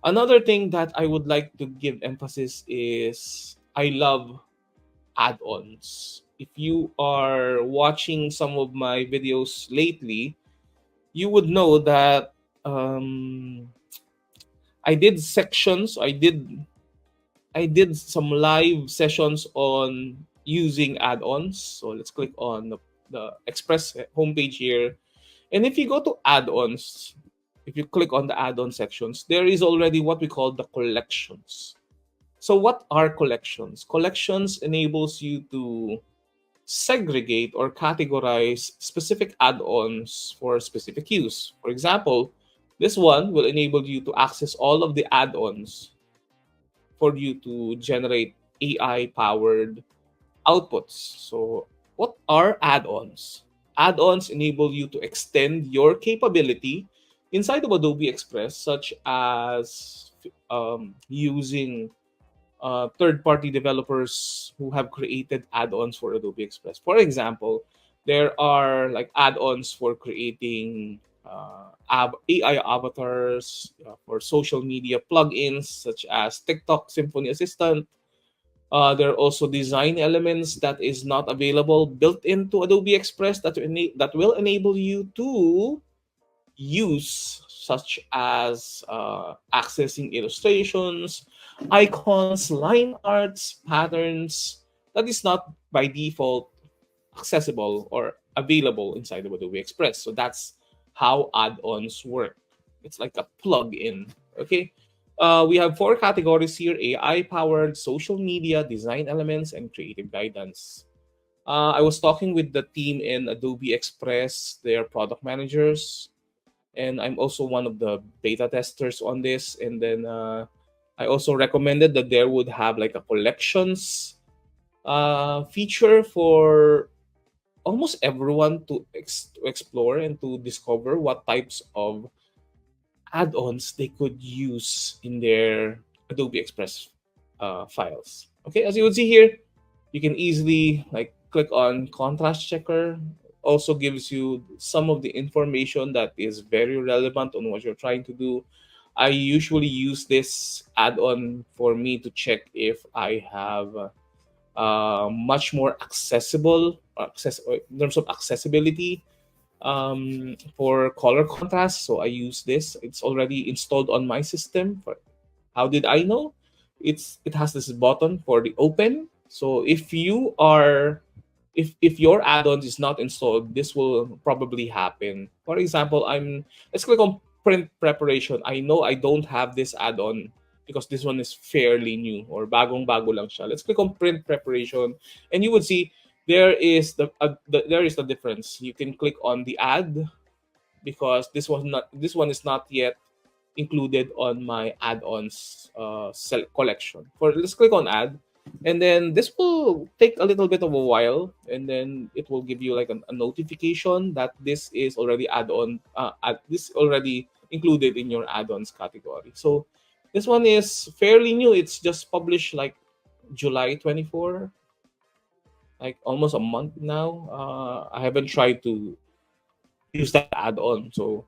Another thing that I would like to give emphasis is I love add-ons. If you are watching some of my videos lately, you would know that um, I did sections. I did some live sessions on using add-ons. So let's click on the Express homepage here. And if you go to add-ons, if you click on the add-on sections, there is already what we call the collections. So what are collections? Collections enables you to segregate or categorize specific add-ons for specific use. For example, this one will enable you to access all of the add-ons for you to generate AI powered outputs. So, what are add ons? Add ons enable you to extend your capability inside of Adobe Express, such as using third party developers who have created add ons for Adobe Express. For example, there are like add ons for creating AI avatars, for social media plugins such as TikTok Symphony Assistant. There are also design elements that is not available built into Adobe Express that will enable you to use, such as accessing illustrations, icons, line arts, patterns that is not by default accessible or available inside of Adobe Express. So that's how add-ons work. It's like a plug-in. Okay. We have four categories here: AI-powered, social media, design elements, and creative guidance. I was talking with the team in Adobe Express, their product managers, and I'm also one of the beta testers on this. And then I also recommended that there would have like a collections feature for almost everyone to explore and to discover what types of add-ons they could use in their Adobe Express files. Okay, as you would see here, you can easily like click on contrast checker. Also gives you some of the information that is very relevant on what you're trying to do. I usually use this add-on for me to check if I have much more in terms of accessibility for color contrast. So I use this. It's already installed on my system. How did I know? It has this button for the open. So if your add-on is not installed, this will probably happen. For example, let's click on print preparation. I know I don't have this add-on because this one is fairly new or bagong bago lang siya. Let's click on print preparation, and you would see there is the difference. You can click on the add because this one is not yet included on my add-ons collection. Let's click on add, and then this will take a little bit of a while, and then it will give you like a notification that this is already this already included in your add-ons category. So this one is fairly new. It's just published like July 24, like almost a month now. I haven't tried to use that add-on, so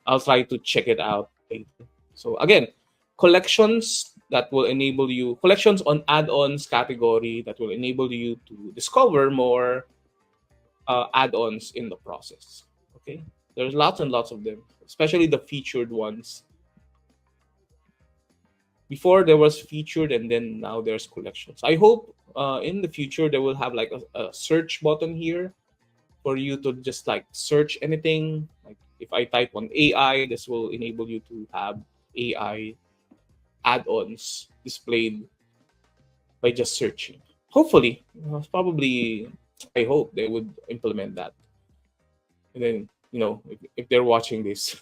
I'll try to check it out later. So again, collections on add-ons category that will enable you to discover more add-ons in the process. Okay, there's lots and lots of them, especially the featured ones. Before there was featured, and then now there's collections. I hope in the future they will have like a search button here for you to just like search anything. Like if I type on AI, this will enable you to have AI add-ons displayed by just searching. Hopefully, probably, I hope they would implement that. And then, if they're watching this,